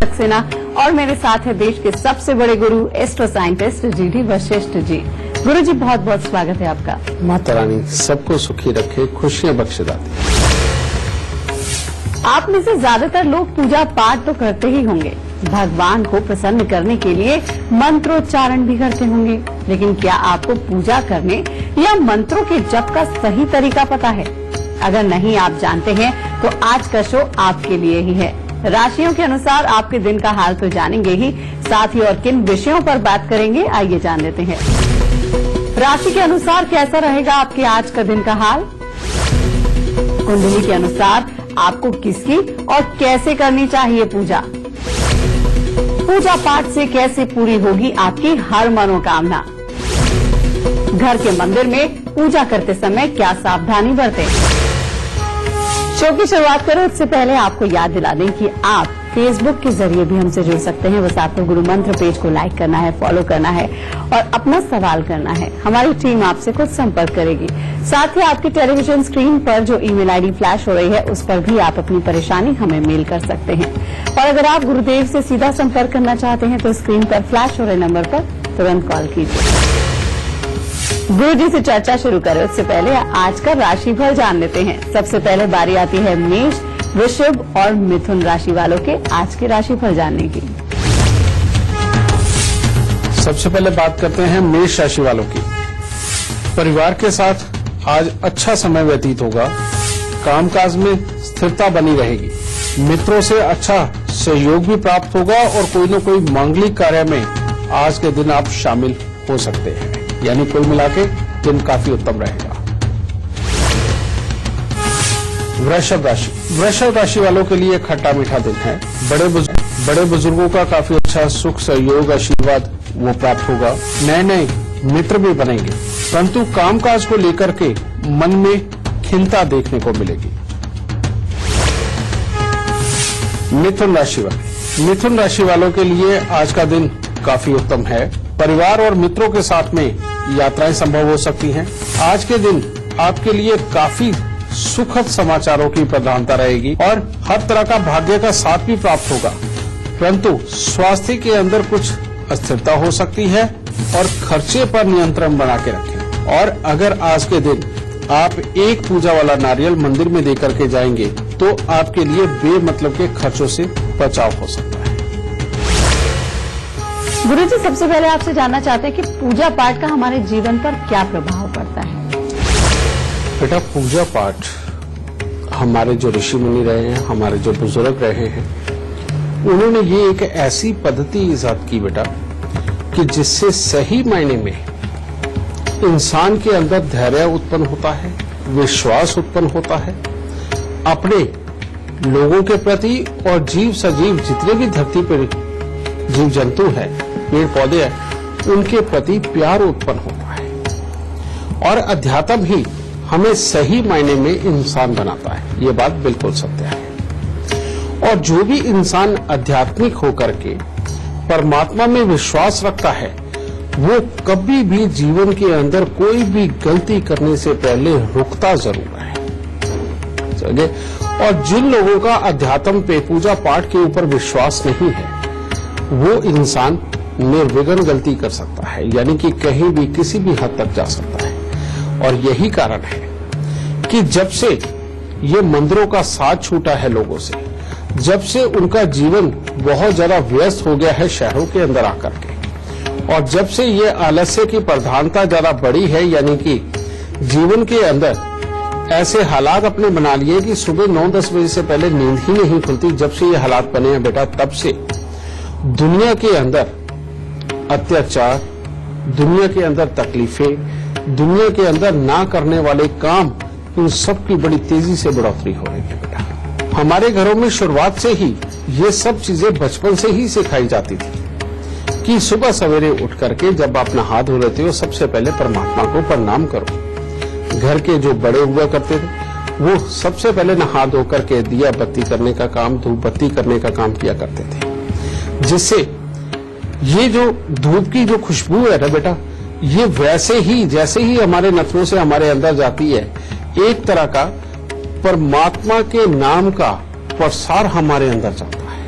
सक्सेना और मेरे साथ है देश के सबसे बड़े गुरु astro scientist GD Vashishtha ji. गुरु जी बहुत बहुत स्वागत है आपका। माता रानी सबको सुखी रखे, खुशियां बख्शे दाती। आप में से ज्यादातर लोग पूजा पाठ तो करते ही होंगे, भगवान को प्रसन्न करने के लिए मंत्रोच्चारण भी करते होंगे, लेकिन क्या आपको पूजा करने या मंत्रों के जप का सही तरीका पता है? अगर नहीं आप जानते हैं तो आज का शो आपके लिए ही है। राशियों के अनुसार आपके दिन का हाल तो जानेंगे ही, साथ ही और किन विषयों पर बात करेंगे आइए जान लेते हैं। राशि के अनुसार कैसा रहेगा आपके आज का दिन का हाल? कुंडली के अनुसार आपको किसकी और कैसे करनी चाहिए पूजा? पूजा पाठ से कैसे पूरी होगी आपकी हर मनोकामना? घर के मंदिर में पूजा करते समय क्या सावधानी बरतें? शो की शुरुआत करो उससे पहले आपको याद दिला दें कि आप फेसबुक के जरिए भी हमसे जुड़ सकते हैं। बस आपको गुरु मंत्र पेज को लाइक करना है, फॉलो करना है और अपना सवाल करना है। हमारी टीम आपसे खुद संपर्क करेगी। साथ ही आपकी टेलीविजन स्क्रीन पर जो ईमेल आईडी फ्लैश हो रही है उस पर भी आप अपनी परेशानी हमें मेल कर सकते हैं। और अगर आप गुरुदेव से सीधा संपर्क करना चाहते हैं तो स्क्रीन पर फ्लैश हो रहे नंबर पर तुरंत कॉल कीजिए। गुरु जी से चर्चा शुरू करें उससे पहले आज का राशिफल जान लेते हैं। सबसे पहले बारी आती है मेष, वृषभ और मिथुन राशि वालों के आज के राशिफल जानने की। सबसे पहले बात करते हैं मेष राशि वालों की। परिवार के साथ आज अच्छा समय व्यतीत होगा, कामकाज में स्थिरता बनी रहेगी, मित्रों से अच्छा सहयोग भी प्राप्त होगा और कोई न कोई मांगलिक कार्य में आज के दिन आप शामिल हो सकते हैं। यानी कुल मिलाके दिन काफी उत्तम रहेगा। वृषभ राशि वालों के लिए खट्टा मीठा दिन है। बड़े बुजुर्गों का काफी अच्छा सुख सहयोग आशीर्वाद वो प्राप्त होगा। नए मित्र भी बनेंगे, परंतु कामकाज को लेकर के मन में खिन्नता देखने को मिलेगी। मिथुन राशि वालों के लिए आज का दिन काफी उत्तम है। परिवार और मित्रों के साथ में यात्राएं संभव हो सकती हैं। आज के दिन आपके लिए काफी सुखद समाचारों की प्रधानता रहेगी और हर तरह का भाग्य का साथ भी प्राप्त होगा, परंतु स्वास्थ्य के अंदर कुछ अस्थिरता हो सकती है और खर्चे पर नियंत्रण बना के रखें। और अगर आज के दिन आप एक पूजा वाला नारियल मंदिर में देकर के जाएंगे तो आपके लिए बेमतलब के खर्चों से बचाव हो सकता है। गुरु जी सबसे पहले आपसे जानना चाहते हैं कि पूजा पाठ का हमारे जीवन पर क्या प्रभाव पड़ता है? बेटा, पूजा पाठ हमारे जो ऋषि मुनि रहे हैं, हमारे जो बुजुर्ग रहे हैं, उन्होंने ये एक ऐसी पद्धति ईजाद की बेटा कि जिससे सही मायने में इंसान के अंदर धैर्य उत्पन्न होता है, विश्वास उत्पन्न होता है, अपने लोगों के प्रति और जीव सजीव जितने भी धरती पर जीव जंतु है, पेड़ पौधे हैं, उनके प्रति प्यार उत्पन्न होता है। और अध्यात्म ही हमें सही मायने में इंसान बनाता है, ये बात बिल्कुल सत्य है। और जो भी इंसान आध्यात्मिक होकर के परमात्मा में विश्वास रखता है, वो कभी भी जीवन के अंदर कोई भी गलती करने से पहले रुकता जरूर है। समझे? और जिन लोगों का अध्यात्म पे पूजा पाठ के ऊपर विश्वास नहीं है, वो इंसान निर्विघ्न गलती कर सकता है, यानी कि कहीं भी किसी भी हद तक जा सकता है। और यही कारण है कि जब से ये मंदिरों का साथ छूटा है लोगों से, जब से उनका जीवन बहुत ज्यादा व्यस्त हो गया है शहरों के अंदर आकर के, और जब से ये आलस्य की प्रधानता ज्यादा बढ़ी है, यानी कि जीवन के अंदर ऐसे हालात अपने बना लिए कि सुबह 9-10 बजे से पहले नींद ही नहीं खुलती, जब से ये हालात बने हैं बेटा, तब से दुनिया के अंदर अत्याचार, दुनिया के अंदर तकलीफें, दुनिया के अंदर ना करने वाले काम, इन सब की बड़ी तेजी से बढ़ोतरी हो रही है बेटा। हमारे घरों में शुरुआत से ही ये सब चीजें बचपन से ही सिखाई जाती थी कि सुबह सवेरे उठ करके जब आप नहा धो लेते हो, सबसे पहले परमात्मा को प्रणाम करो। घर के जो बड़े हुआ करते थे वो सबसे पहले नहा धो करके दिया बत्ती करने का काम, धूप बत्ती करने का काम किया करते थे, जिससे ये जो धूप की जो खुशबू है ना बेटा, ये वैसे ही जैसे ही हमारे नथनों से हमारे अंदर जाती है, एक तरह का परमात्मा के नाम का प्रसार हमारे अंदर जाता है।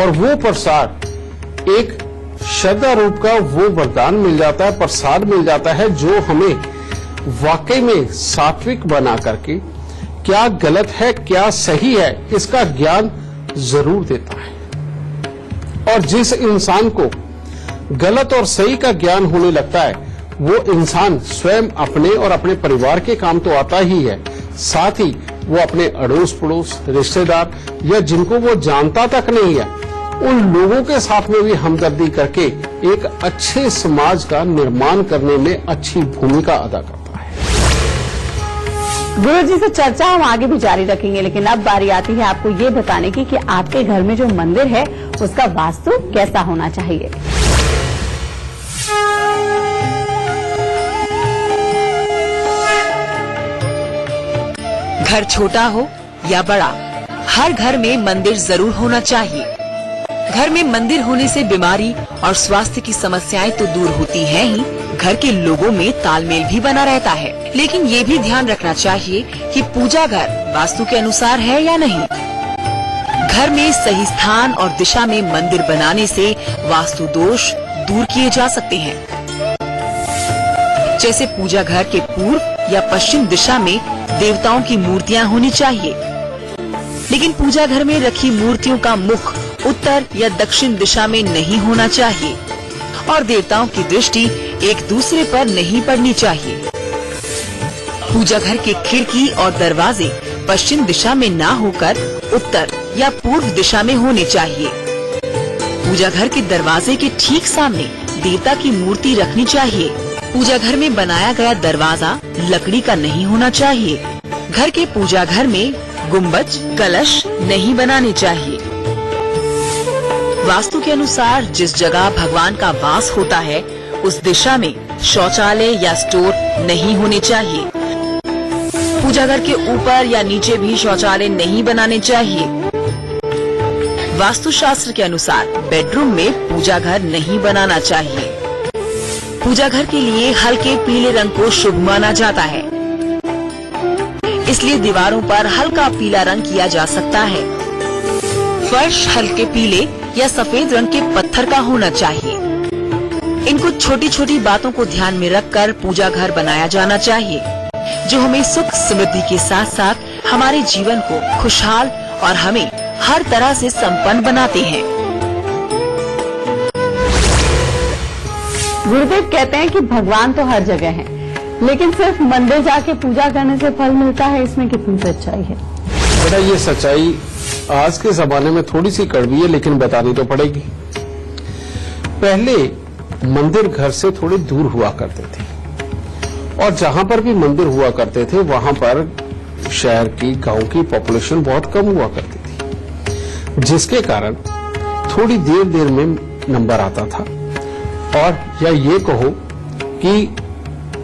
और वो प्रसाद एक श्रद्धा रूप का वो वरदान मिल जाता है, प्रसाद मिल जाता है जो हमें वाकई में सात्विक बना करके क्या गलत है क्या सही है इसका ज्ञान जरूर देता है। और जिस इंसान को गलत और सही का ज्ञान होने लगता है वो इंसान स्वयं अपने और अपने परिवार के काम तो आता ही है, साथ ही वो अपने अड़ोस पड़ोस रिश्तेदार या जिनको वो जानता तक नहीं है उन लोगों के साथ में भी हमदर्दी करके एक अच्छे समाज का निर्माण करने में अच्छी भूमिका अदा करता है। गुरुजी से चर्चा हम आगे भी जारी रखेंगे, लेकिन अब बारी आती है आपको ये बताने की कि आपके घर में जो मंदिर है उसका वास्तु कैसा होना चाहिए। घर छोटा हो या बड़ा, हर घर में मंदिर जरूर होना चाहिए। घर में मंदिर होने से बीमारी और स्वास्थ्य की समस्याएं तो दूर होती हैं ही, घर के लोगों में तालमेल भी बना रहता है। लेकिन ये भी ध्यान रखना चाहिए कि पूजा घर वास्तु के अनुसार है या नहीं। घर में सही स्थान और दिशा में मंदिर बनाने से वास्तु दोष दूर किए जा सकते हैं। जैसे पूजा घर के पूर्व या पश्चिम दिशा में देवताओं की मूर्तियां होनी चाहिए, लेकिन पूजा घर में रखी मूर्तियों का मुख उत्तर या दक्षिण दिशा में नहीं होना चाहिए और देवताओं की दृष्टि एक दूसरे पर नहीं पड़नी चाहिए। पूजा घर के खिड़की और दरवाजे पश्चिम दिशा में ना होकर उत्तर या पूर्व दिशा में होने चाहिए। पूजा घर के दरवाजे के ठीक सामने देवता की मूर्ति रखनी चाहिए। पूजा घर में बनाया गया दरवाजा लकड़ी का नहीं होना चाहिए। घर के पूजा घर में गुंबज कलश नहीं बनाने चाहिए। वास्तु के अनुसार जिस जगह भगवान का वास होता है उस दिशा में शौचालय या स्टोर नहीं होने चाहिए। पूजा घर के ऊपर या नीचे भी शौचालय नहीं बनाने चाहिए। वास्तु शास्त्र के अनुसार बेडरूम में पूजा घर नहीं बनाना चाहिए। पूजा घर के लिए हल्के पीले रंग को शुभ माना जाता है, इसलिए दीवारों पर हल्का पीला रंग किया जा सकता है। फर्श हल्के पीले या सफेद रंग के पत्थर का होना चाहिए। इन कुछ छोटी छोटी बातों को ध्यान में रखकर पूजा घर बनाया जाना चाहिए, जो हमें सुख समृद्धि के साथ साथ हमारे जीवन को खुशहाल और हमें हर तरह से संपन्न बनाते हैं। गुरुदेव कहते हैं कि भगवान तो हर जगह है, लेकिन सिर्फ मंदिर जाके पूजा करने से फल मिलता है, इसमें कितनी सच्चाई है? बेटा ये सच्चाई आज के जमाने में थोड़ी सी कड़वी है, लेकिन बतानी तो पड़ेगी। पहले मंदिर घर से थोड़े दूर हुआ करते थे और जहां पर भी मंदिर हुआ करते थे वहां पर शहर की गांव की पॉपुलेशन बहुत कम हुआ करती थी, जिसके कारण थोड़ी देर देर में नंबर आता था। और या ये कहो कि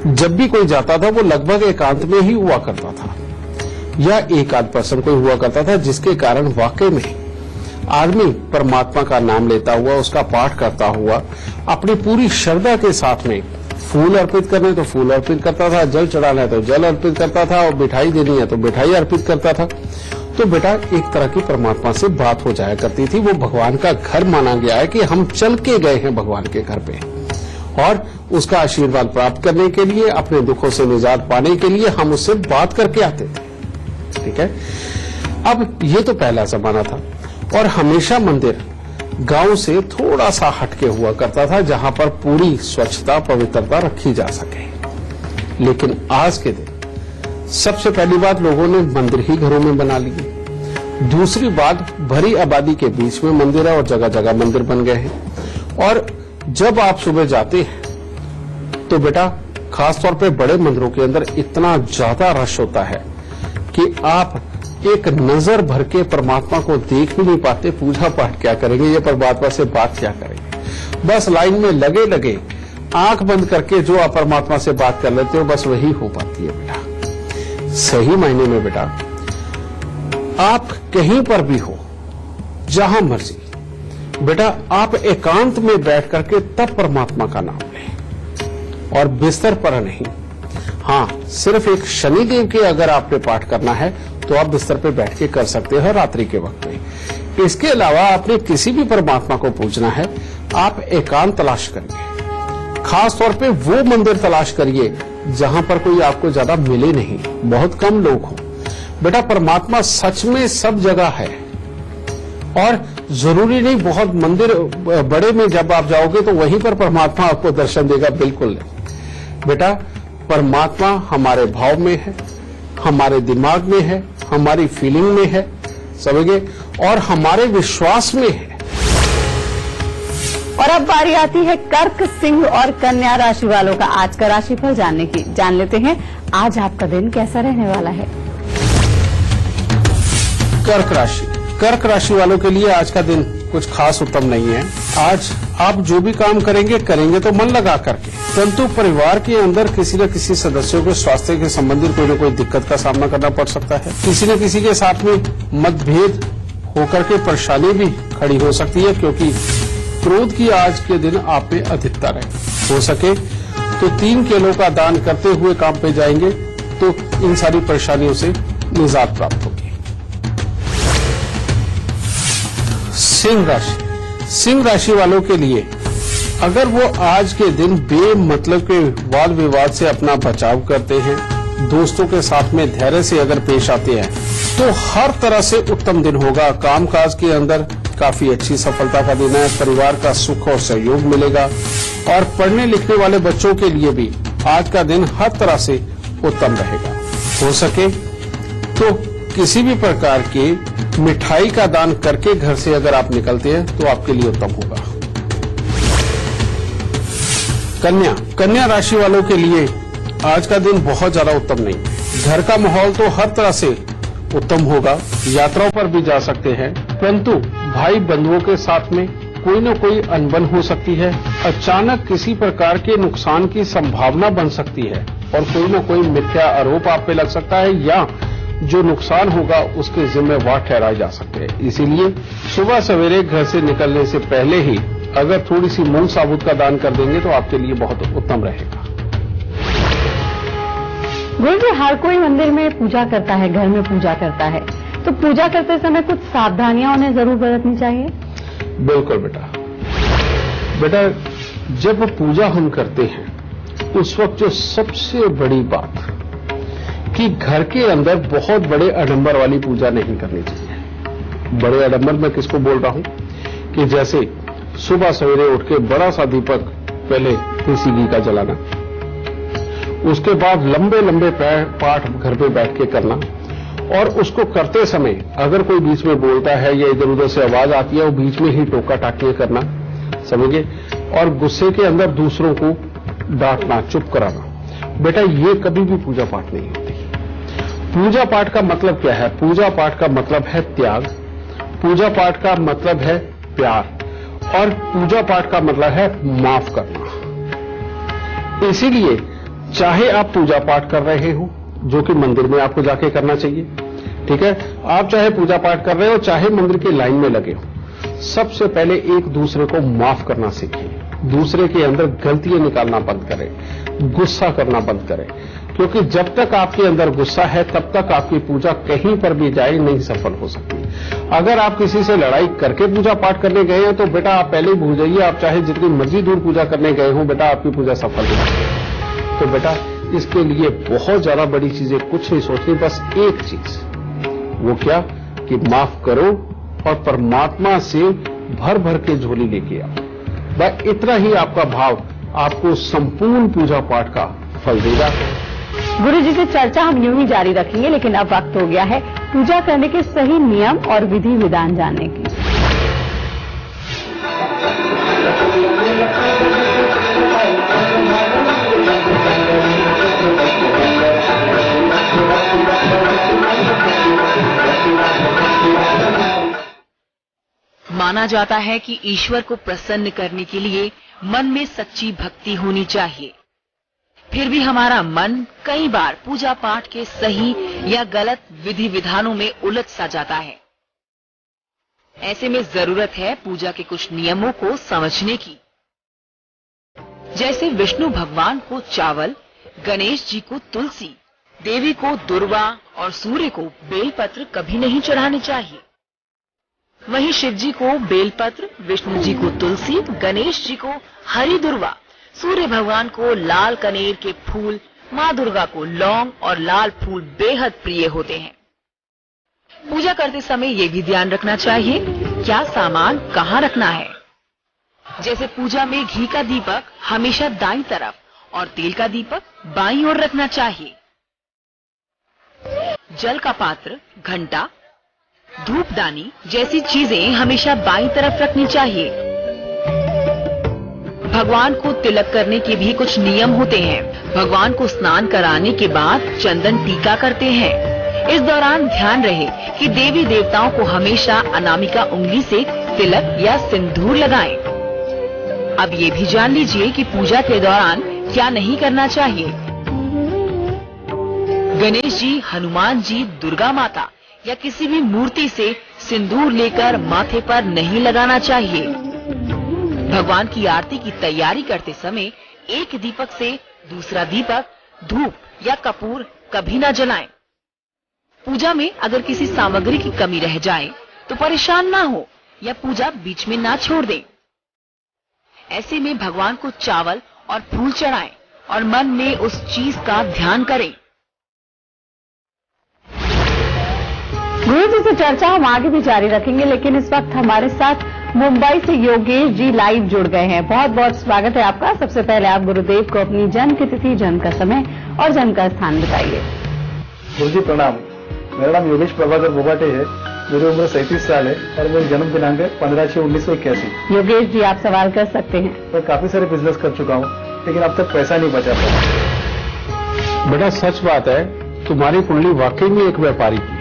जब भी कोई जाता था वो लगभग एकांत में ही हुआ करता था या एक आध पर्सन कोई हुआ करता था, जिसके कारण वाकई में आदमी परमात्मा का नाम लेता हुआ उसका पाठ करता हुआ अपनी पूरी श्रद्धा के साथ में फूल अर्पित करने तो फूल अर्पित करता था, जल चढ़ाना है तो जल अर्पित करता था और मिठाई देनी है तो मिठाई अर्पित करता था। तो बेटा एक तरह की परमात्मा से बात हो जाया करती थी। वो भगवान का घर माना गया है कि हम चल के गए हैं भगवान के घर पे और उसका आशीर्वाद प्राप्त करने के लिए, अपने दुखों से निजात पाने के लिए हम उससे बात करके आते थे। ठीक है, अब ये तो पहला जमाना था और हमेशा मंदिर गांव से थोड़ा सा हटके हुआ करता था जहां पर पूरी स्वच्छता पवित्रता रखी जा सके। लेकिन आज के दिन सबसे पहली बात लोगों ने मंदिर ही घरों में बना लिए। दूसरी बात भरी आबादी के बीच में मंदिर है और जगह जगह मंदिर बन गए हैं। और जब आप सुबह जाते हैं तो बेटा खासतौर पे बड़े मंदिरों के अंदर इतना ज्यादा रश होता है कि आप एक नजर भर के परमात्मा को देख भी नहीं पाते। पूजा पाठ क्या करेंगे, ये परमात्मा से बात क्या करेंगे। बस लाइन में लगे लगे आंख बंद करके जो आप परमात्मा से बात कर लेते हो बस वही हो पाती है बेटा। सही मायने में बेटा आप कहीं पर भी हो, जहां मर्जी, बेटा आप एकांत में बैठ करके तब परमात्मा का नाम लें और बिस्तर पर नहीं। हाँ, सिर्फ एक शनिदेव के अगर आपने पाठ करना है तो आप बिस्तर पे बैठ के कर सकते हो रात्रि के वक्त में। इसके अलावा आपने किसी भी परमात्मा को पूजना है, आप एकांत तलाश करिए। खास तौर पे वो मंदिर तलाश करिए जहां पर कोई आपको ज्यादा मिले नहीं, बहुत कम लोग हों। बेटा परमात्मा सच में सब जगह है और जरूरी नहीं बहुत मंदिर बड़े में जब आप जाओगे तो वहीं पर परमात्मा आपको दर्शन देगा, बिल्कुल नहीं। बेटा परमात्मा हमारे भाव में है, हमारे दिमाग में है, हमारी फीलिंग में है, समझे, और हमारे विश्वास में है। और अब बारी आती है कर्क, सिंह और कन्या राशि वालों का आज का राशिफल जानने की। जान लेते हैं आज आपका दिन कैसा रहने वाला है। कर्क राशि वालों के लिए आज का दिन कुछ खास उत्तम नहीं है। आज आप जो भी काम करेंगे तो मन लगा करके, परंतु परिवार के अंदर किसी न किसी सदस्यों के स्वास्थ्य के संबंधित कोई न कोई दिक्कत का सामना करना पड़ सकता है। किसी न किसी के साथ में मतभेद होकर के परेशानी भी खड़ी हो सकती है, क्योंकि क्रोध की आज के दिन आप में अधिकता रहे। हो सके तो 3 केलों का दान करते हुए काम पे जाएंगे तो इन सारी परेशानियों से निजात प्राप्त होगी। सिंह राशि वालों के लिए अगर वो आज के दिन बेमतलब के वाद विवाद से अपना बचाव करते हैं, दोस्तों के साथ में धैर्य से अगर पेश आते हैं तो हर तरह से उत्तम दिन होगा। कामकाज के अंदर काफी अच्छी सफलता का दिन है, परिवार का सुख और सहयोग मिलेगा और पढ़ने लिखने वाले बच्चों के लिए भी आज का दिन हर तरह से उत्तम रहेगा। हो सके तो किसी भी प्रकार के मिठाई का दान करके घर से अगर आप निकलते हैं तो आपके लिए उत्तम होगा। कन्या राशि वालों के लिए आज का दिन बहुत ज्यादा उत्तम नहीं। घर का माहौल तो हर तरह से उत्तम होगा, यात्राओं पर भी जा सकते हैं, परंतु भाई बंधुओं के साथ में कोई न कोई अनबन हो सकती है। अचानक किसी प्रकार के नुकसान की संभावना बन सकती है और कोई न कोई मिथ्या आरोप आप पे लग सकता है या जो नुकसान होगा उसके जिम्मेवार ठहराए जा सकते हैं। इसीलिए सुबह सवेरे घर से निकलने से पहले ही अगर थोड़ी सी मूंग साबुत का दान कर देंगे तो आपके लिए बहुत उत्तम रहेगा। गुरु जी, हर कोई मंदिर में पूजा करता है, घर में पूजा करता है, तो पूजा करते समय कुछ सावधानियां उन्हें जरूर बरतनी चाहिए। बिल्कुल बेटा जब पूजा हम करते हैं उस वक्त जो सबसे बड़ी बात कि घर के अंदर बहुत बड़े आडंबर वाली पूजा नहीं करनी चाहिए। बड़े आडंबर मैं किसको बोल रहा हूं कि जैसे सुबह सवेरे उठ के बड़ा सा दीपक पहले देसी घी का जलाना, उसके बाद लंबे लंबे पाठ घर पे बैठ के करना और उसको करते समय अगर कोई बीच में बोलता है या इधर उधर से आवाज आती है वो बीच में ही टोका टाकियां करना, समझिए, और गुस्से के अंदर दूसरों को डांटना, चुप कराना। बेटा ये कभी भी पूजा पाठ नहीं होती। पूजा पाठ का मतलब क्या है? पूजा पाठ का मतलब है त्याग, पूजा पाठ का मतलब है प्यार और पूजा पाठ का मतलब है माफ करना। इसीलिए चाहे आप पूजा पाठ कर रहे हो जो कि मंदिर में आपको जाके करना चाहिए, ठीक है, आप चाहे पूजा पाठ कर रहे हो चाहे मंदिर की लाइन में लगे हो, सबसे पहले एक दूसरे को माफ करना सीखिए। दूसरे के अंदर गलतियां निकालना बंद करें, गुस्सा करना बंद करें, क्योंकि जब तक आपके अंदर गुस्सा है तब तक आपकी पूजा कहीं पर भी जाए नहीं सफल हो सकती। अगर आप किसी से लड़ाई करके पूजा पाठ करने गए हैं तो बेटा आप पहले ही भूल जाइए, आप चाहे जितनी मर्जी दूर पूजा करने गए हो बेटा आपकी पूजा सफल नहीं। तो बेटा इसके लिए बहुत ज्यादा बड़ी चीजें कुछ नहीं सोचनी, बस एक चीज, वो क्या कि माफ करो और परमात्मा से भर भर के झोली लेके आओ। बस इतना ही आपका भाव आपको संपूर्ण पूजा पाठ का फल देगा। गुरु जी से चर्चा हम यूं ही जारी रखेंगे, लेकिन अब वक्त हो गया है पूजा करने के सही नियम और विधि विधान जानने की। माना जाता है कि ईश्वर को प्रसन्न करने के लिए मन में सच्ची भक्ति होनी चाहिए। फिर भी हमारा मन कई बार पूजा पाठ के सही या गलत विधि विधानों में उलझ सा जाता है। ऐसे में जरूरत है पूजा के कुछ नियमों को समझने की। जैसे विष्णु भगवान को चावल, गणेश जी को तुलसी, देवी को दुर्वा और सूर्य को बेलपत्र कभी नहीं चढ़ाने चाहिए। वहीं शिव जी को बेलपत्र, विष्णु जी को तुलसी, गणेश जी को हरी दुर्वा, सूर्य भगवान को लाल कनेर के फूल, माँ दुर्गा को लौंग और लाल फूल बेहद प्रिय होते हैं। पूजा करते समय ये भी ध्यान रखना चाहिए क्या सामान कहाँ रखना है। जैसे पूजा में घी का दीपक हमेशा दाईं तरफ और तेल का दीपक बाईं ओर रखना चाहिए। जल का पात्र, घंटा, धूपदानी जैसी चीजें हमेशा बाईं तरफ रखनी चाहिए। भगवान को तिलक करने के भी कुछ नियम होते हैं। भगवान को स्नान कराने के बाद चंदन टीका करते हैं। इस दौरान ध्यान रहे कि देवी देवताओं को हमेशा अनामिका उंगली से तिलक या सिंदूर लगाएं। अब ये भी जान लीजिए कि पूजा के दौरान क्या नहीं करना चाहिए। गणेश जी, हनुमान जी, दुर्गा माता या किसी भी मूर्ति से सिंदूर लेकर माथे पर नहीं लगाना चाहिए। भगवान की आरती की तैयारी करते समय एक दीपक से दूसरा दीपक, धूप या कपूर कभी न जलाएं। पूजा में अगर किसी सामग्री की कमी रह जाए तो परेशान ना हो या पूजा बीच में ना छोड़ दें। ऐसे में भगवान को चावल और फूल चढ़ाएं और मन में उस चीज का ध्यान करें। गुरु जी से चर्चा हम आगे भी जारी रखेंगे, लेकिन इस वक्त हमारे साथ मुंबई से योगेश जी लाइव जुड़ गए हैं। बहुत बहुत स्वागत है आपका। सबसे पहले आप गुरुदेव को अपनी जन्म की तिथि, जन्म का समय और जन्म का स्थान बताइए। गुरु जी प्रणाम। मेरा नाम योगेश प्रभाकर बोबाटे है। मेरी उम्र 37 साल है और मेरी जन्म दिनांक है 15/6/1981। योगेश जी आप सवाल कर सकते हैं। मैं काफी सारे बिजनेस कर चुका हूँ, लेकिन अब तक पैसा नहीं बचा पाया। बेटा सच बात है, तुम्हारी कुंडली वाकई में एक व्यापारी की है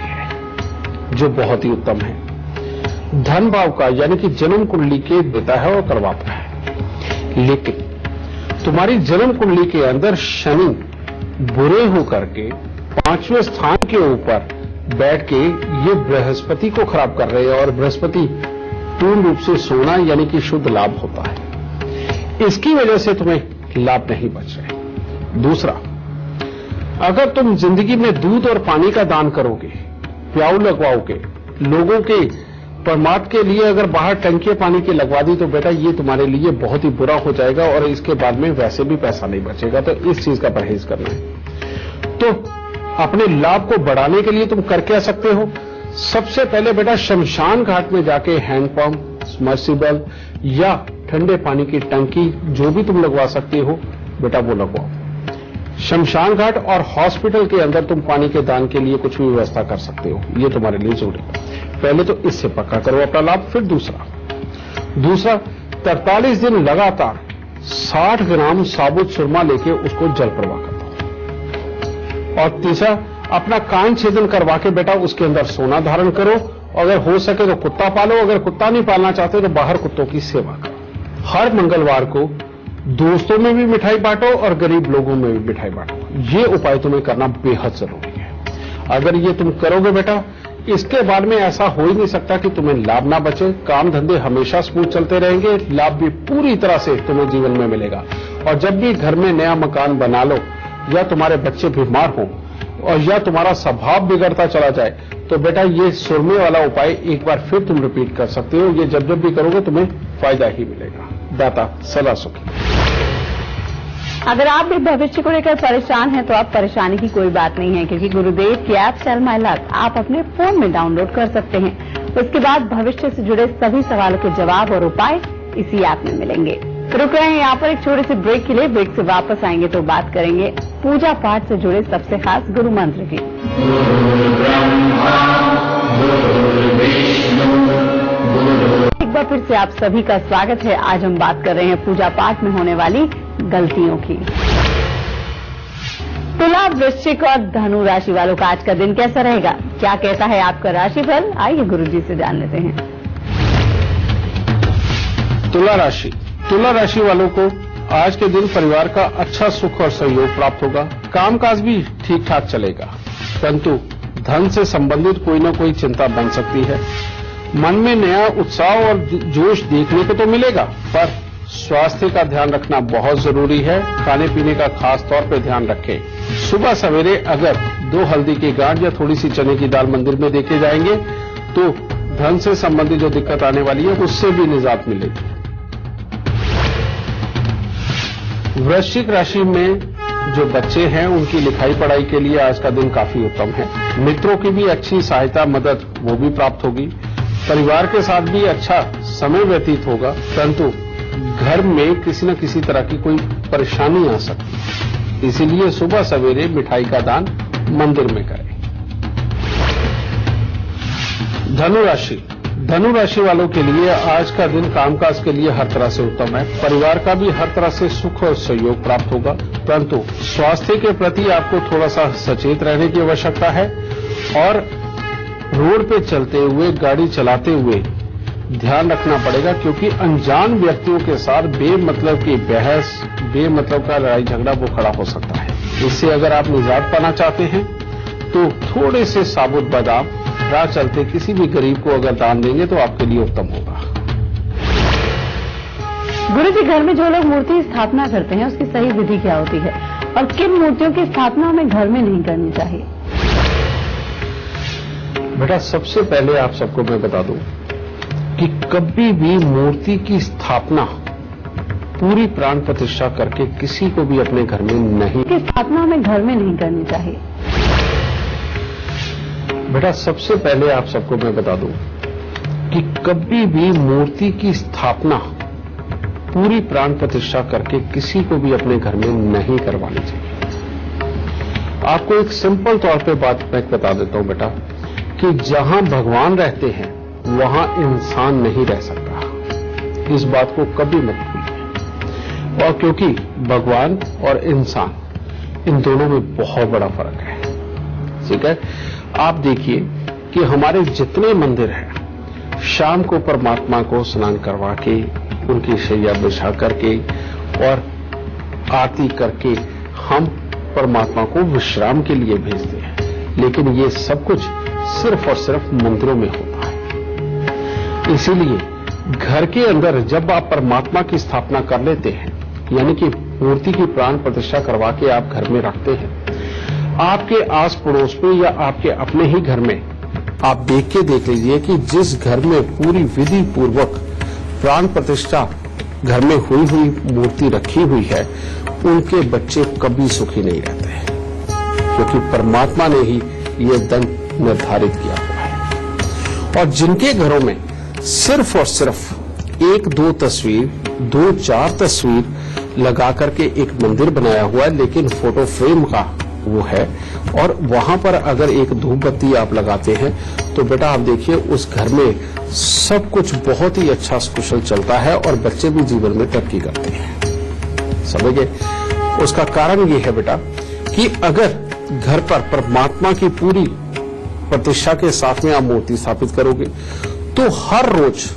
जो बहुत ही उत्तम है। धन भाव का यानी कि जन्म कुंडली के देता है और करवाता है, लेकिन तुम्हारी जन्म कुंडली के अंदर शनि बुरे होकर के 5वें स्थान के ऊपर बैठ के ये बृहस्पति को खराब कर रहे हैं और बृहस्पति पूर्ण रूप से सोना यानी कि शुद्ध लाभ होता है। इसकी वजह से तुम्हें लाभ नहीं बच रहे। दूसरा, अगर तुम जिंदगी में दूध और पानी का दान करोगे, प्याऊ लगवाओगे, लोगों के परमार्थ के लिए अगर बाहर टंकियां पानी की लगवा दी तो बेटा ये तुम्हारे लिए बहुत ही बुरा हो जाएगा और इसके बाद में वैसे भी पैसा नहीं बचेगा। तो इस चीज का परहेज करना है। तो अपने लाभ को बढ़ाने के लिए तुम कर क्या सकते हो? सबसे पहले बेटा शमशान घाट में जाके हैंडपंप, सबमर्सिबल या ठंडे पानी की टंकी जो भी तुम लगवा सकते हो बेटा वो लगवाओ। शमशान घाट और हॉस्पिटल के अंदर तुम पानी के दान के लिए कुछ भी व्यवस्था कर सकते हो, ये तुम्हारे लिए जरूरी है। पहले तो इससे पक्का करो अपना लाभ। फिर दूसरा 43 दिन लगातार 60 ग्राम साबुत सुरमा लेके उसको जल प्रवाह कर दो। और तीसरा, अपना कान छेदन करवा के बेटा उसके अंदर सोना धारण करो। अगर हो सके तो कुत्ता पालो, अगर कुत्ता नहीं पालना चाहते तो बाहर कुत्तों की सेवा करो। हर मंगलवार को दोस्तों में भी मिठाई बांटो और गरीब लोगों में भी मिठाई बांटो। ये उपाय तुम्हें करना बेहद जरूरी है। अगर ये तुम करोगे बेटा, इसके बाद में ऐसा हो ही नहीं सकता कि तुम्हें लाभ ना बचे। काम धंधे हमेशा स्मूथ चलते रहेंगे, लाभ भी पूरी तरह से तुम्हें जीवन में मिलेगा। और जब भी घर में नया मकान बना लो या तुम्हारे बच्चे बीमार हो और या तुम्हारा स्वभाव बिगड़ता चला जाए तो बेटा ये सुरमे वाला उपाय एक बार फिर तुम रिपीट कर सकते हो। ये जब भी करोगे तुम्हें फायदा ही मिलेगा। दाता सदा सुखी। अगर आप भी भविष्य को लेकर परेशान हैं तो आप परेशानी की कोई बात नहीं है, क्योंकि गुरुदेव की ऐप चल माय लक आप अपने फोन में डाउनलोड कर सकते हैं। उसके बाद भविष्य से जुड़े सभी सवालों के जवाब और उपाय इसी ऐप में मिलेंगे। रुक रहे हैं यहाँ पर एक छोटे से ब्रेक के लिए। ब्रेक से वापस आएंगे तो बात करेंगे पूजा पाठ से जुड़े सबसे खास गुरु मंत्र की। एक बार फिर से आप सभी का स्वागत है। आज हम बात कर रहे हैं पूजा पाठ में होने वाली गलतियों की। तुला, वृश्चिक और धनु राशि वालों का आज का दिन कैसा रहेगा? क्या कहता है आपका राशिफल? आइए गुरुजी से जान लेते हैं। तुला राशि वालों को आज के दिन परिवार का अच्छा सुख और सहयोग प्राप्त होगा। कामकाज भी ठीक ठाक चलेगा, परंतु धन से संबंधित कोई न कोई चिंता बन सकती है। मन में नया उत्साह और जोश देखने को तो मिलेगा, पर स्वास्थ्य का ध्यान रखना बहुत जरूरी है। खाने पीने का खास तौर पर ध्यान रखें। सुबह सवेरे अगर 2 हल्दी की गांठ या थोड़ी सी चने की दाल मंदिर में देके जाएंगे तो धन से संबंधित जो दिक्कत आने वाली है उससे भी निजात मिलेगी। वृश्चिक राशि में जो बच्चे हैं उनकी लिखाई पढ़ाई के लिए आज का दिन काफी उत्तम है। मित्रों की भी अच्छी सहायता मदद वो भी प्राप्त होगी। परिवार के साथ भी अच्छा समय व्यतीत होगा, परंतु घर में किसी न किसी तरह की कोई परेशानी आ सकती है, इसीलिए सुबह सवेरे मिठाई का दान मंदिर में करें। धनु राशि वालों के लिए आज का दिन कामकाज के लिए हर तरह से उत्तम है। परिवार का भी हर तरह से सुख और सहयोग प्राप्त होगा, परंतु स्वास्थ्य के प्रति आपको थोड़ा सा सचेत रहने की आवश्यकता है और रोड पे चलते हुए, गाड़ी चलाते हुए ध्यान रखना पड़ेगा, क्योंकि अनजान व्यक्तियों के साथ बेमतलब की बहस, बेमतलब का लड़ाई झगड़ा वो खड़ा हो सकता है। इससे अगर आप निजात पाना चाहते हैं तो थोड़े से साबुत बादाम राह चलते किसी भी गरीब को अगर दान देंगे तो आपके लिए उत्तम होगा। गुरु जी, घर में जो लोग मूर्ति स्थापना करते हैं उसकी सही विधि क्या होती है और किन मूर्तियों की स्थापना हमें घर में नहीं करनी चाहिए? बेटा, सबसे पहले आप सबको मैं बता दूं कि कभी भी मूर्ति की स्थापना पूरी प्राण प्रतिष्ठा करके किसी को भी अपने घर में नहीं, की स्थापना हमें घर में नहीं करनी चाहिए। बेटा, सबसे पहले आप सबको मैं बता दूं कि कभी भी मूर्ति की स्थापना पूरी प्राण प्रतिष्ठा करके किसी को भी अपने घर में नहीं करवानी चाहिए। आपको एक सिंपल तौर पे बात मैं बता देता हूं बेटा, कि जहां भगवान रहते हैं वहां इंसान नहीं रह सकता। इस बात को कभी मत भूलिए। और क्योंकि भगवान और इंसान, इन दोनों में बहुत बड़ा फर्क है, ठीक है। आप देखिए कि हमारे जितने मंदिर हैं, शाम को परमात्मा को स्नान करवा के, उनकी शैया बिछा करके और आरती करके हम परमात्मा को विश्राम के लिए भेजते हैं, लेकिन ये सब कुछ सिर्फ और सिर्फ मंदिरों में होता है। इसीलिए घर के अंदर जब आप परमात्मा की स्थापना कर लेते हैं, यानी कि मूर्ति की प्राण प्रतिष्ठा करवा के आप घर में रखते हैं, आपके आस पड़ोस में या आपके अपने ही घर में आप देख लीजिए कि जिस घर में पूरी विधि पूर्वक प्राण प्रतिष्ठा घर में हुई मूर्ति रखी हुई है, उनके बच्चे कभी सुखी नहीं रहते हैं, क्योंकि परमात्मा ने ही ये दंड निर्धारित किया हुआ है। और जिनके घरों में सिर्फ और सिर्फ 1-2 तस्वीर, 2-4 तस्वीर लगा करके एक मंदिर बनाया हुआ है, लेकिन फोटो फ्रेम का वो है, और वहां पर अगर एक धूप बत्ती आप लगाते हैं तो बेटा आप देखिए उस घर में सब कुछ बहुत ही अच्छा कुशल चलता है और बच्चे भी जीवन में तरक्की करते हैं। समझ गए? उसका कारण ये है बेटा कि अगर घर पर परमात्मा की पूरी प्रतिष्ठा के साथ में आप मूर्ति स्थापित करोगे तो हर रोज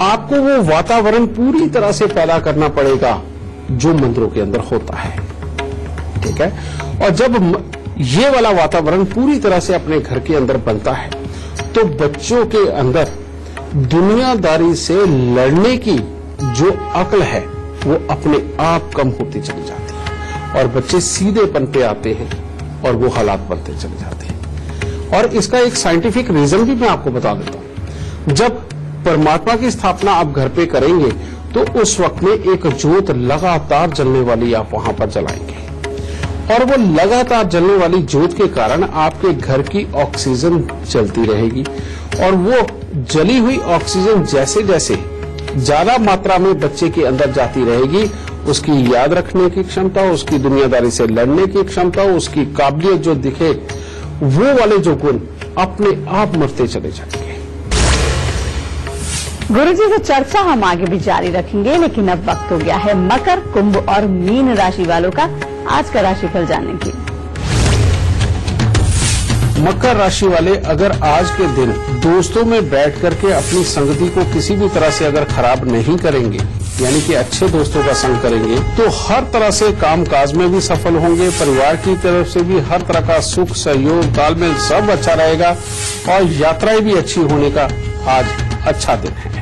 आपको वो वातावरण पूरी तरह से पैदा करना पड़ेगा जो मंदिरों के अंदर होता है, ठीक है। और जब ये वाला वातावरण पूरी तरह से अपने घर के अंदर बनता है तो बच्चों के अंदर दुनियादारी से लड़ने की जो अक्ल है वो अपने आप कम होती चली जाती है और बच्चे सीधेपन पे आते हैं और वो हालात बनते चले जाते हैं। और इसका एक साइंटिफिक रीजन भी मैं आपको बता देता हूं। जब परमात्मा की स्थापना आप घर पे करेंगे तो उस वक्त में एक ज्योत लगातार जलने वाली आप वहां पर जलाएंगे और वो लगातार जलने वाली ज्योत के कारण आपके घर की ऑक्सीजन चलती रहेगी और वो जली हुई ऑक्सीजन जैसे जैसे ज्यादा मात्रा में बच्चे के अंदर जाती रहेगी, उसकी याद रखने की क्षमता, उसकी दुनियादारी से लड़ने की क्षमता, उसकी काबिलियत जो दिखे, वो वाले जो गुण अपने आप मरते चले जाएंगे। गुरुजी से चर्चा हम आगे भी जारी रखेंगे, लेकिन अब वक्त हो गया है मकर, कुंभ और मीन राशि वालों का आज का राशिफल जानने की। मकर राशि वाले अगर आज के दिन दोस्तों में बैठ करके अपनी संगति को किसी भी तरह से अगर खराब नहीं करेंगे, यानी कि अच्छे दोस्तों का संग करेंगे, तो हर तरह से कामकाज में भी सफल होंगे, परिवार की तरफ से भी हर तरह का सुख, सहयोग, तालमेल सब अच्छा रहेगा और यात्राएं भी अच्छी होने का आज अच्छा दिन है।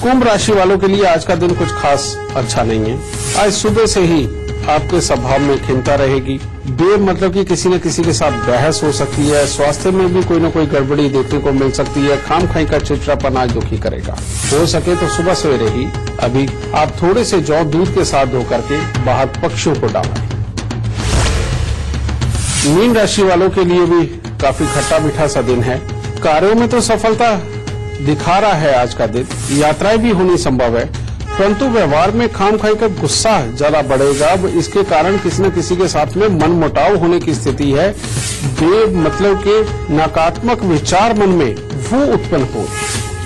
कुंभ राशि वालों के लिए आज का दिन कुछ खास अच्छा नहीं है। आज सुबह से ही आपके स्वभाव में खिन्नता रहेगी। मतलब कि किसी न किसी के साथ बहस हो सकती है। स्वास्थ्य में भी कोई न कोई गड़बड़ी देखने को मिल सकती है। खाम खाई का चिड़चिड़ापन आज दुखी करेगा। हो सके तो सुबह सवेरे ही अभी आप थोड़े से जौ दूध के साथ धो करके बाहर पक्षियों को डालें। मीन राशि वालों के लिए भी काफी खट्टा मीठा सा दिन है। कार्यों में तो सफलता दिखा रहा है आज का दिन। यात्राएं भी होनी संभव है, परंतु व्यवहार में खाम खाई का गुस्सा ज्यादा बढ़ेगा। अब इसके कारण किसी न किसी के साथ में मनमुटाव होने की स्थिति है। मतलब के नकारात्मक विचार मन में वो उत्पन्न हो।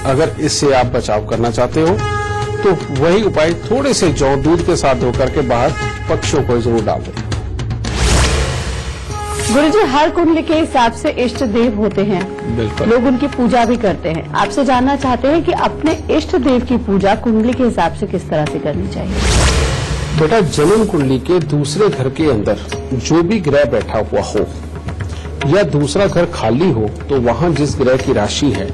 अगर इससे आप बचाव करना चाहते हो तो वही उपाय थोड़े से जौ दूध के साथ धोकर के बाहर पक्षियों को जरूर डाल दें। गुरुजी, हर कुंडली के हिसाब से इष्ट देव होते हैं। बिल्कुल, लोग उनकी पूजा भी करते हैं। आपसे जानना चाहते हैं कि अपने इष्ट देव की पूजा कुंडली के हिसाब से किस तरह से करनी चाहिए। बेटा, जन्म कुंडली के दूसरे घर के अंदर जो भी ग्रह बैठा हुआ हो या दूसरा घर खाली हो तो वहां जिस ग्रह की राशि है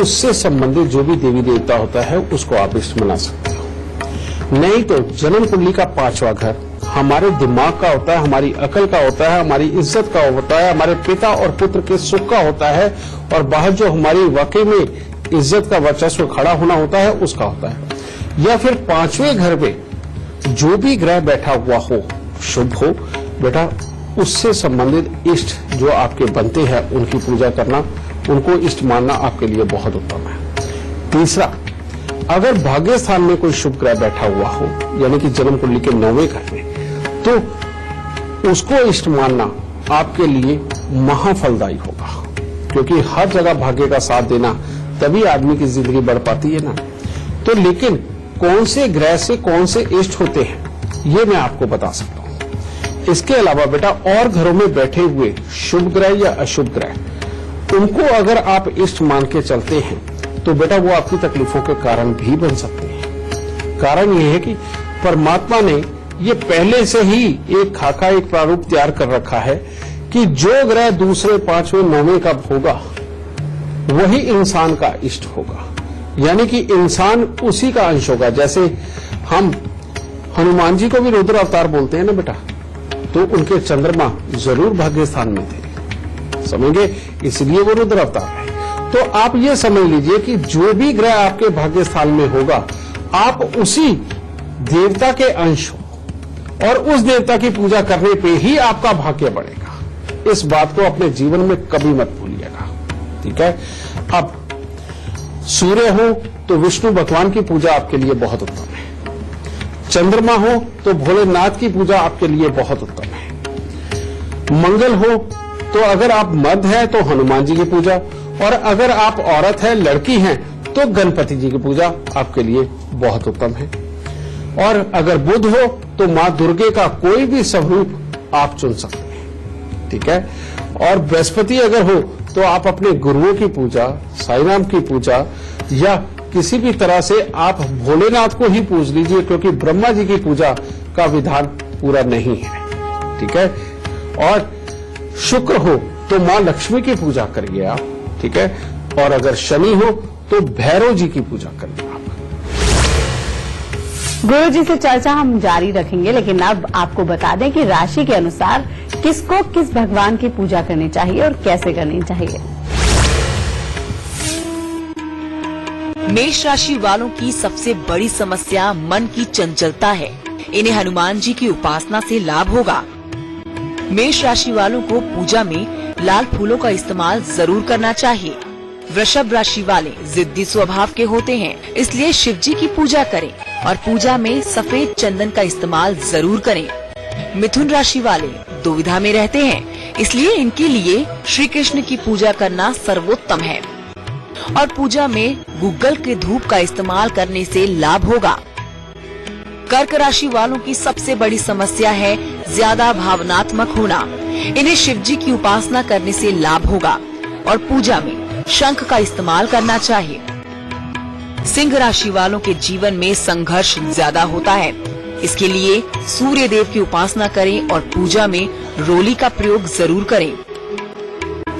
उससे संबंधित जो भी देवी देवता होता है उसको आप इष्ट मना सकते हो। नहीं तो जन्म कुंडली का 5वां घर हमारे दिमाग का होता है, हमारी अकल का होता है, हमारी इज्जत का होता है, हमारे पिता और पुत्र के सुख का होता है, और बाहर जो हमारी वाकई में इज्जत का वर्चस्व खड़ा होना होता है उसका होता है। या फिर 5वें घर में जो भी ग्रह बैठा हुआ हो, शुभ हो, बेटा उससे संबंधित इष्ट जो आपके बनते हैं उनकी पूजा करना, उनको इष्ट मानना आपके लिए बहुत उत्तम है। तीसरा, अगर भाग्य स्थान में कोई शुभ ग्रह बैठा हुआ हो, यानी कि जन्म कुंडली के 9वें घर में, तो उसको इष्ट मानना आपके लिए महाफलदायी होगा, क्योंकि हर जगह भाग्य का साथ देना तभी आदमी की जिंदगी बढ़ पाती है ना। तो लेकिन कौन से ग्रह से कौन से इष्ट होते हैं ये मैं आपको बता सकता हूं। इसके अलावा बेटा और घरों में बैठे हुए शुभ ग्रह या अशुभ ग्रह, उनको अगर आप इष्ट मान के चलते हैं तो बेटा वो आपकी तकलीफों के कारण भी बन सकते हैं। कारण ये है कि परमात्मा ने ये पहले से ही एक खाका, एक प्रारूप तैयार कर रखा है कि जो ग्रह दूसरे 5वें 9वें का होगा वही इंसान का इष्ट होगा, यानी कि इंसान उसी का अंश होगा। जैसे हम हनुमान जी को भी रुद्र अवतार बोलते हैं ना बेटा, तो उनके चंद्रमा जरूर भाग्य स्थान में थे, समझेंगे, इसलिए वो रुद्र अवतार है। तो आप ये समझ लीजिए कि जो भी ग्रह आपके भाग्य स्थान में होगा आप उसी देवता के अंश हो, और उस देवता की पूजा करने पे ही आपका भाग्य बढ़ेगा। इस बात को अपने जीवन में कभी मत भूलिएगा, ठीक है। अब सूर्य हो तो विष्णु भगवान की पूजा आपके लिए बहुत उत्तम है। चंद्रमा हो तो भोलेनाथ की पूजा आपके लिए बहुत उत्तम है। मंगल हो तो अगर आप मर्द हैं तो हनुमान जी की पूजा, और अगर आप औरत है, लड़की हैं, तो गणपति जी की पूजा आपके लिए बहुत उत्तम है। और अगर बुध हो तो मां दुर्गे का कोई भी स्वरूप आप चुन सकते हैं, ठीक है। और बृहस्पति अगर हो तो आप अपने गुरुओं की पूजा, साईं राम की पूजा, या किसी भी तरह से आप भोलेनाथ को ही पूज लीजिए, क्योंकि ब्रह्मा जी की पूजा का विधान पूरा नहीं है, ठीक है। और शुक्र हो तो मां लक्ष्मी की पूजा करिए आप, ठीक है। और अगर शनि हो तो भैरव जी की पूजा करिए आप। गुरु जी से चर्चा हम जारी रखेंगे, लेकिन अब आपको बता दें कि राशि के अनुसार किसको किस भगवान की पूजा करनी चाहिए और कैसे करनी चाहिए। मेष राशि वालों की सबसे बड़ी समस्या मन की चंचलता है। इन्हें हनुमान जी की उपासना से लाभ होगा। मेष राशि वालों को पूजा में लाल फूलों का इस्तेमाल जरूर करना चाहिए। वृषभ राशि वाले जिद्दी स्वभाव के होते हैं, इसलिए शिव जी की पूजा करें और पूजा में सफेद चंदन का इस्तेमाल जरूर करें। मिथुन राशि वाले दुविधा में रहते हैं, इसलिए इनके लिए श्री कृष्ण की पूजा करना सर्वोत्तम है और पूजा में गूगल के धूप का इस्तेमाल करने से लाभ होगा। कर्क राशि वालों की सबसे बड़ी समस्या है ज्यादा भावनात्मक होना। इन्हें शिव जी की उपासना करने से लाभ होगा और पूजा में शंख का इस्तेमाल करना चाहिए। सिंह राशि वालों के जीवन में संघर्ष ज्यादा होता है, इसके लिए सूर्य देव की उपासना करें और पूजा में रोली का प्रयोग जरूर करें।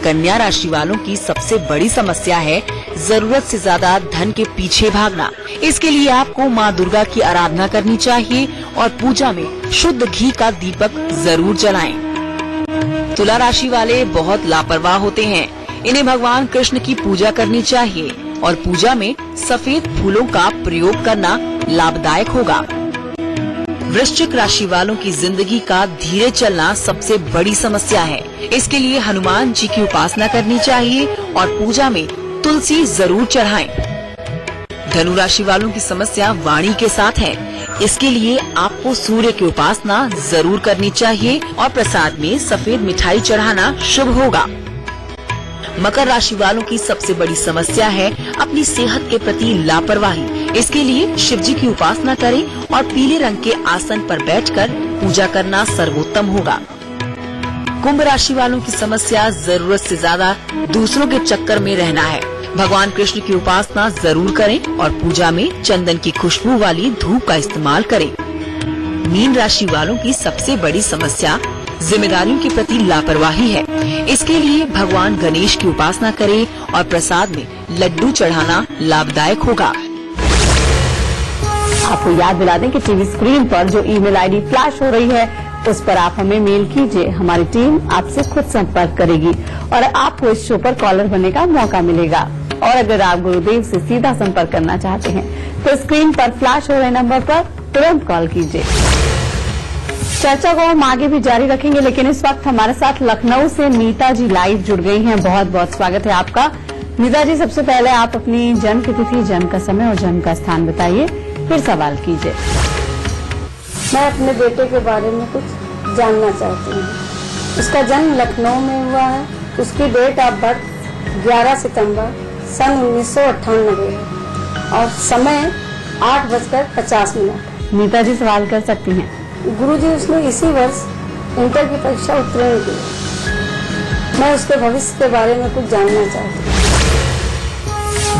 कन्या राशि वालों की सबसे बड़ी समस्या है जरूरत से ज्यादा धन के पीछे भागना। इसके लिए आपको माँ दुर्गा की आराधना करनी चाहिए और पूजा में शुद्ध घी का दीपक जरूर जलाएं। तुला राशि वाले बहुत लापरवाह होते हैं। इन्हें भगवान कृष्ण की पूजा करनी चाहिए और पूजा में सफेद फूलों का प्रयोग करना लाभदायक होगा। वृश्चिक राशि वालों की जिंदगी का धीरे चलना सबसे बड़ी समस्या है। इसके लिए हनुमान जी की उपासना करनी चाहिए और पूजा में तुलसी जरूर चढ़ाएं। धनु राशि वालों की समस्या वाणी के साथ है। इसके लिए आपको सूर्य की उपासना जरूर करनी चाहिए और प्रसाद में सफेद मिठाई चढ़ाना शुभ होगा। मकर राशि वालों की सबसे बड़ी समस्या है अपनी सेहत के प्रति लापरवाही। इसके लिए शिव जी की उपासना करें और पीले रंग के आसन पर बैठकर पूजा करना सर्वोत्तम होगा। कुंभ राशि वालों की समस्या जरूरत से ज्यादा दूसरों के चक्कर में रहना है। भगवान कृष्ण की उपासना जरूर करें और पूजा में चंदन की खुशबू वाली धूप का इस्तेमाल करें। मीन राशि वालों की सबसे बड़ी समस्या जिम्मेदारियों के प्रति लापरवाही है। इसके लिए भगवान गणेश की उपासना करें और प्रसाद में लड्डू चढ़ाना लाभदायक होगा। आपको याद दिला दें कि टीवी स्क्रीन पर जो ईमेल आईडी फ्लैश हो रही है उस पर आप हमें मेल कीजिए। हमारी टीम आपसे खुद संपर्क करेगी और आपको इस शो पर कॉलर बनने का मौका मिलेगा। और अगर आप गुरुदेव से सीधा संपर्क करना चाहते हैं तो स्क्रीन पर फ्लैश हो रहे नंबर पर तुरंत कॉल कीजिए। चर्चा को हम आगे भी जारी रखेंगे, लेकिन इस वक्त हमारे साथ लखनऊ से नीता जी लाइव जुड़ गई हैं। बहुत बहुत स्वागत है आपका। नीता जी, सबसे पहले आप अपनी जन्म की तिथि, जन्म का समय और जन्म का स्थान बताइए, फिर सवाल कीजिए। मैं अपने बेटे के बारे में कुछ जानना चाहती हूँ। उसका जन्म लखनऊ में हुआ है। उसकी डेट ऑफ बर्थ 11 सितंबर सन 1998 है और समय 8:50। नीता जी सवाल कर सकती हैं। गुरुजी, उसने इसी वर्ष इंटर की परीक्षा उत्तीर्ण की। मैं उसके भविष्य के बारे में कुछ जानना चाहती हूँ।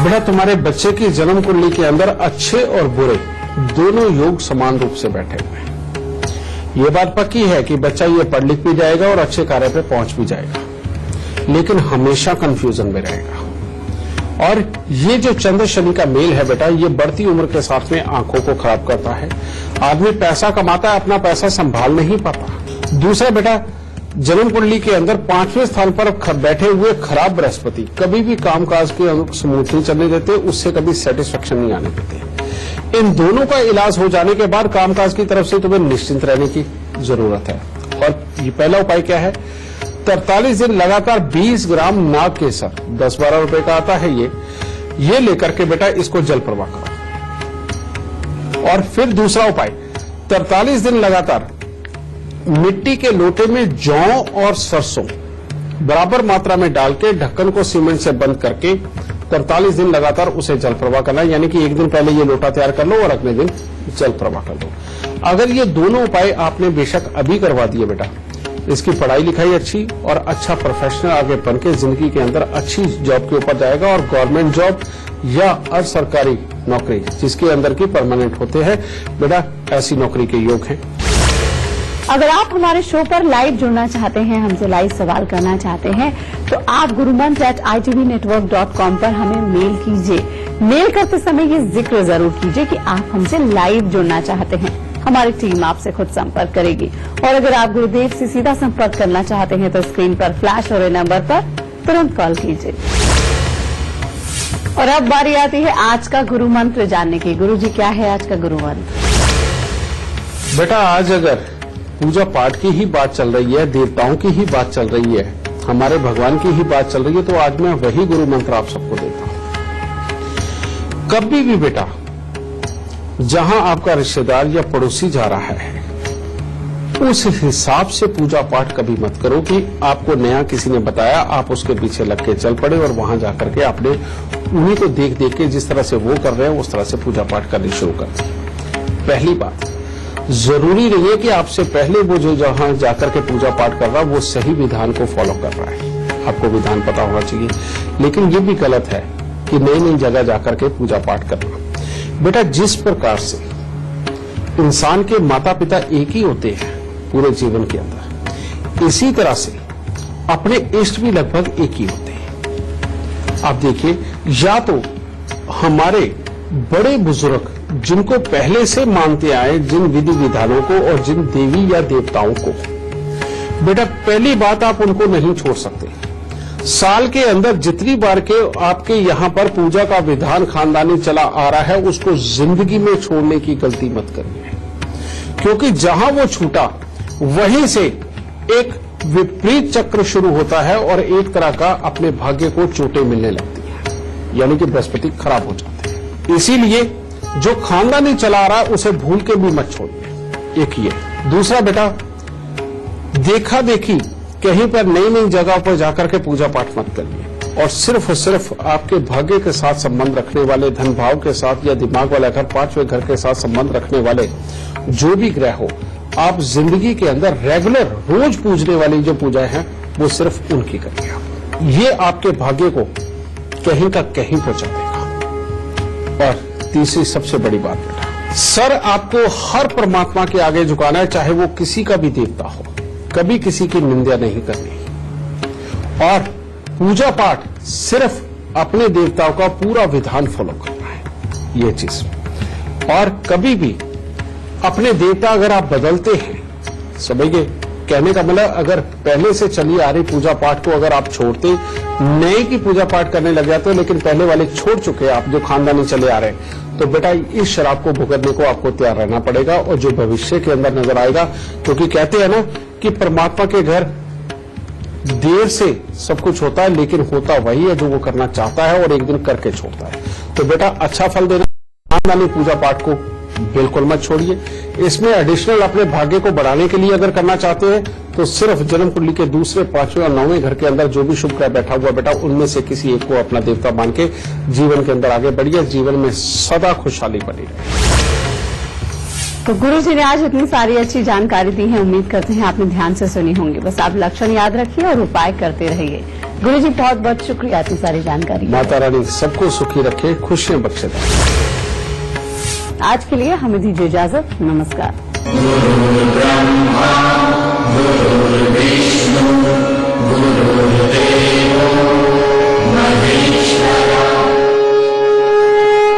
बेटा, तुम्हारे बच्चे की जन्म कुंडली के अंदर अच्छे और बुरे दोनों योग समान रूप से बैठे हुए हैं। ये बात पक्की है कि बच्चा ये पढ़ लिख भी जाएगा और अच्छे कार्य पे पहुंच भी जाएगा, लेकिन हमेशा कंफ्यूजन में रहेगा। और ये जो चंद्र शनि का मेल है बेटा, ये बढ़ती उम्र के साथ में आंखों को खराब करता है। आदमी पैसा कमाता है, अपना पैसा संभाल नहीं पाता। दूसरा बेटा, जन्म कुंडली के अंदर 5वें स्थान पर बैठे हुए खराब बृहस्पति कभी भी कामकाज के स्मूथ नहीं चलने देते, उससे कभी सेटिस्फेक्शन नहीं आने देते। इन दोनों का इलाज हो जाने के बाद कामकाज की तरफ से तुम्हें निश्चिंत रहने की जरूरत है। और ये पहला उपाय क्या है? 43 दिन लगातार 20 ग्राम नाग केसर, 10-12 रुपए का आता है ये लेकर के बेटा इसको जल प्रवाह करो। और फिर दूसरा उपाय, 43 दिन लगातार मिट्टी के लोटे में जौ और सरसों बराबर मात्रा में डाल के ढक्कन को सीमेंट से बंद करके 43 दिन लगातार उसे जल प्रवाह करना है। यानी कि एक दिन पहले ये लोटा तैयार कर लो और अगले दिन जल प्रवाह कर लो। अगर ये दोनों उपाय आपने बेशक अभी करवा दिए बेटा, इसकी पढ़ाई लिखाई अच्छी और अच्छा प्रोफेशनल आगे बन के जिंदगी के अंदर अच्छी जॉब के ऊपर जाएगा और गवर्नमेंट जॉब या अर्ध सरकारी नौकरी जिसके अंदर की परमानेंट होते हैं बेटा, ऐसी नौकरी के योग हैं। अगर आप हमारे शो पर लाइव जुड़ना चाहते हैं, हमसे लाइव सवाल करना चाहते हैं, तो आप gurumantra@itvnetwork.com पर हमें मेल कीजिए। मेल करते समय ये जिक्र जरूर कीजिए कि आप हमसे लाइव जुड़ना चाहते हैं। हमारी टीम आपसे खुद संपर्क करेगी। और अगर आप गुरुदेव से सीधा संपर्क करना चाहते हैं तो स्क्रीन पर फ्लैश हो रहे नंबर पर तुरंत कॉल कीजिए। और अब बारी आती है आज का गुरु मंत्र जानने की। गुरु जी, क्या है आज का गुरु मंत्र? बेटा, आज अगर पूजा पाठ की ही बात चल रही है, देवताओं की ही बात चल रही है, हमारे भगवान की ही बात चल रही है, तो आज मैं वही गुरु मंत्र आप सबको देता हूं। कभी भी बेटा जहां आपका रिश्तेदार या पड़ोसी जा रहा है उस हिसाब से पूजा पाठ कभी मत करो कि आपको नया किसी ने बताया, आप उसके पीछे लग के चल पड़े और वहां जाकर के आपने उन्हीं को देख देख के जिस तरह से वो कर रहे हैं उस तरह से पूजा पाठ करनी शुरू कर दी। पहली बात, जरूरी नहीं है कि आपसे पहले वो जो जहां जाकर के पूजा पाठ कर रहा है वो सही विधान को फॉलो कर रहा है। आपको विधान पता होना चाहिए, लेकिन ये भी गलत है कि नई नई जगह जाकर के पूजा पाठ करना। बेटा, जिस प्रकार से इंसान के माता पिता एक ही होते हैं पूरे जीवन के अंदर, इसी तरह से अपने इष्ट भी लगभग एक ही होते हैं। आप देखिए, या तो हमारे बड़े बुजुर्ग जिनको पहले से मानते आए, जिन विधि विधानों को और जिन देवी या देवताओं को, बेटा पहली बात आप उनको नहीं छोड़ सकते। साल के अंदर जितनी बार के आपके यहां पर पूजा का विधान खानदानी चला आ रहा है, उसको जिंदगी में छोड़ने की गलती मत करनी है, क्योंकि जहां वो छूटा वहीं से एक विपरीत चक्र शुरू होता है और एक तरह का अपने भाग्य को चोटें मिलने लगती हैं, यानी कि बृहस्पति खराब हो जाते हैं। इसीलिए जो खानदानी चला आ रहा है उसे भूल के भी मत छोड़िए, एक ये। दूसरा बेटा, देखा देखी कहीं पर नई नई जगह पर जाकर के पूजा पाठ मत करिए और सिर्फ आपके भाग्य के साथ संबंध रखने वाले, धन भाव के साथ या दिमाग वाला घर, पांचवें घर के साथ संबंध रखने वाले जो भी ग्रह हो, आप जिंदगी के अंदर रेगुलर रोज पूजने वाली जो पूजाएं हैं वो सिर्फ उनकी करिए। ये आपके भाग्य को कहीं का कहीं पहुंचा देगा। और तीसरी सबसे बड़ी बात बेटा, सर आपको हर परमात्मा के आगे झुकाना है, चाहे वो किसी का भी देवता हो, कभी किसी की निंदा नहीं करनी और पूजा पाठ सिर्फ अपने देवताओं का पूरा विधान फॉलो करना है, ये चीज। और कभी भी अपने देवता अगर आप बदलते हैं, समझिए कहने का मतलब, अगर पहले से चली आ रही पूजा पाठ को अगर आप छोड़ते, नए की पूजा पाठ करने लग जाते हो, लेकिन पहले वाले छोड़ चुके आप जो खानदानी चले आ रहे हैं, तो बेटा इस शराब को भुगतने को आपको तैयार रहना पड़ेगा और जो भविष्य के अंदर नजर आएगा, क्योंकि कहते हैं ना कि परमात्मा के घर देर से सब कुछ होता है, लेकिन होता वही है जो वो करना चाहता है और एक दिन करके छोड़ता है। तो बेटा अच्छा फल देना, खानदानी पूजा पाठ को बिल्कुल मत छोड़िए। इसमें एडिशनल अपने भाग्य को बढ़ाने के लिए अगर करना चाहते हैं तो सिर्फ जन्म कुंडली के दूसरे, पांचवें और नौवें घर के अंदर जो भी शुभ ग्रह बैठा हुआ बेटा, उनमें से किसी एक को अपना देवता मान के जीवन के अंदर आगे बढ़िए, जीवन में सदा खुशहाली बनी रहे। तो गुरु जी ने आज इतनी सारी अच्छी जानकारी दी है, उम्मीद करते हैं आपने ध्यान से सुनी होंगी। बस आप लक्षण याद रखिए और उपाय करते रहिए। गुरु जी बहुत बहुत शुक्रिया इतनी सारी जानकारी। माता रानी सबको सुखी रखे, खुशियां बख्शे। आज के लिए हमें दीजिए इजाजत। नमस्कार।